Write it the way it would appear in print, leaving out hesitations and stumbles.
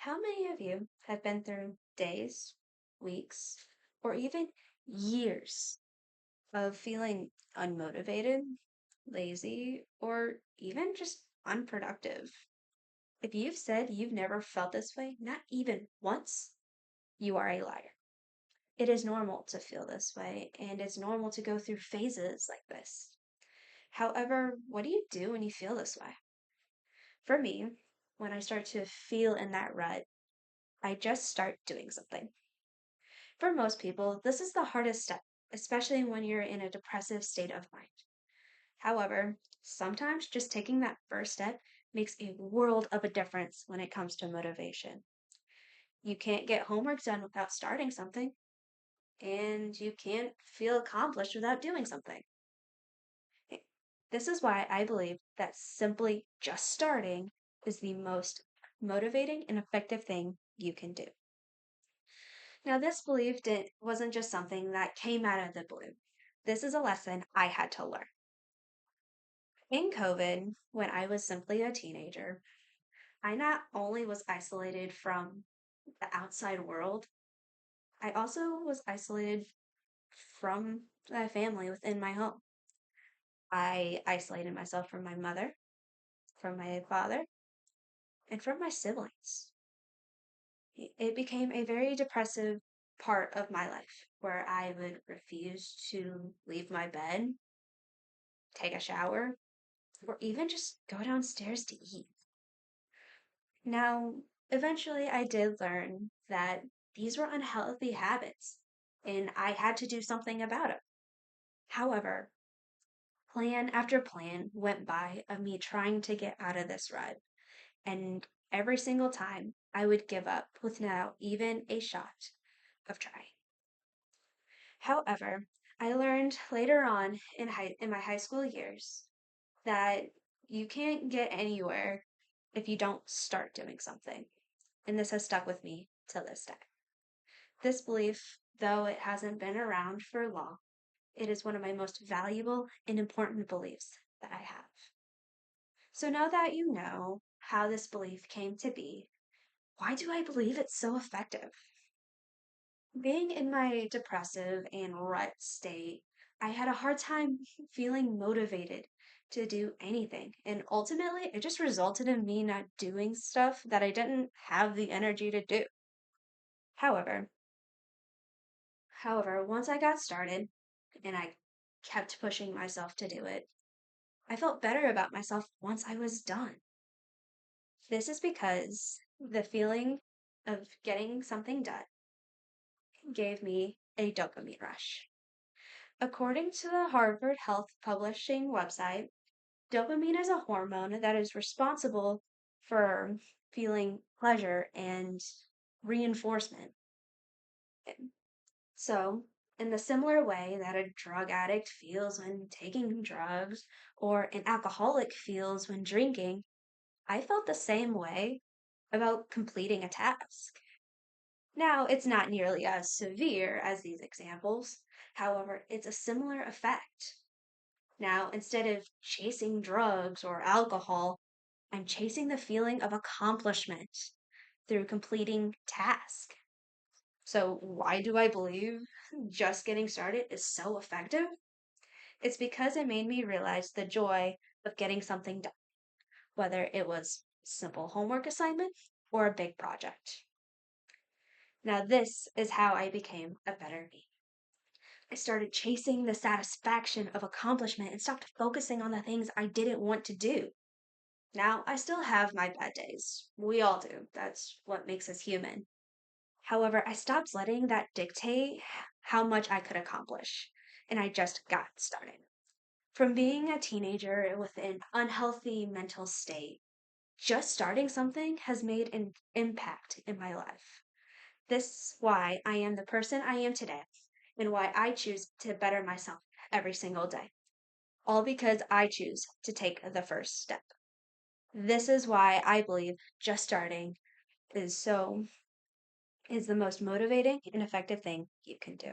How many of you have been through days, weeks, or even years of feeling unmotivated, lazy, or even just unproductive? If you've said you've never felt this way, not even once, you are a liar. It is normal to feel this way, and it's normal to go through phases like this. However, what do you do when you feel this way? For me, when I start to feel in that rut, I just start doing something. For most people, this is the hardest step, especially when you're in a depressive state of mind. However, sometimes just taking that first step makes a world of a difference when it comes to motivation. You can't get homework done without starting something, and you can't feel accomplished without doing something. Eh, This is why I believe that simply just starting is the most motivating and effective thing you can do. Now, this belief wasn't just something that came out of the blue. This is a lesson I had to learn. In COVID, when I was simply a teenager, I not only was isolated from the outside world, I also was isolated from my family within my home. I isolated myself from my mother, from my father, and from my siblings. It became a very depressive part of my life where I would refuse to leave my bed, take a shower, or even just go downstairs to eat. Now, eventually, I did learn that these were unhealthy habits and I had to do something about it. However, plan after plan went by of me trying to get out of this rut, and every single time I would give up without even a shot of trying. However, I learned later on in my high school years that you can't get anywhere if you don't start doing something. And this has stuck with me till this day. This belief, though it hasn't been around for long, it is one of my most valuable and important beliefs that I have. So now that you know how this belief came to be, why do I believe it's so effective? Being in my depressive and rut state, I had a hard time feeling motivated to do anything. And ultimately, it just resulted in me not doing stuff that I didn't have the energy to do. However, once I got started and I kept pushing myself to do it, I felt better about myself once I was done. This is because the feeling of getting something done gave me a dopamine rush. According to the Harvard Health Publishing website, dopamine is a hormone that is responsible for feeling pleasure and reinforcement. So, in the similar way that a drug addict feels when taking drugs or an alcoholic feels when drinking, I felt the same way about completing a task. Now, it's not nearly as severe as these examples. However, it's a similar effect. Now, instead of chasing drugs or alcohol, I'm chasing the feeling of accomplishment through completing tasks. So, why do I believe just getting started is so effective? It's because it made me realize the joy of getting something done, whether it was a simple homework assignment or a big project. Now, this is how I became a better me. I started chasing the satisfaction of accomplishment and stopped focusing on the things I didn't want to do. Now, I still have my bad days. We all do. That's what makes us human. However, I stopped letting that dictate how much I could accomplish, and I just got started. From being a teenager with an unhealthy mental state, just starting something has made an impact in my life. This is why I am the person I am today, and why I choose to better myself every single day. All because I choose to take the first step. This is why I believe just starting is the most motivating and effective thing you can do.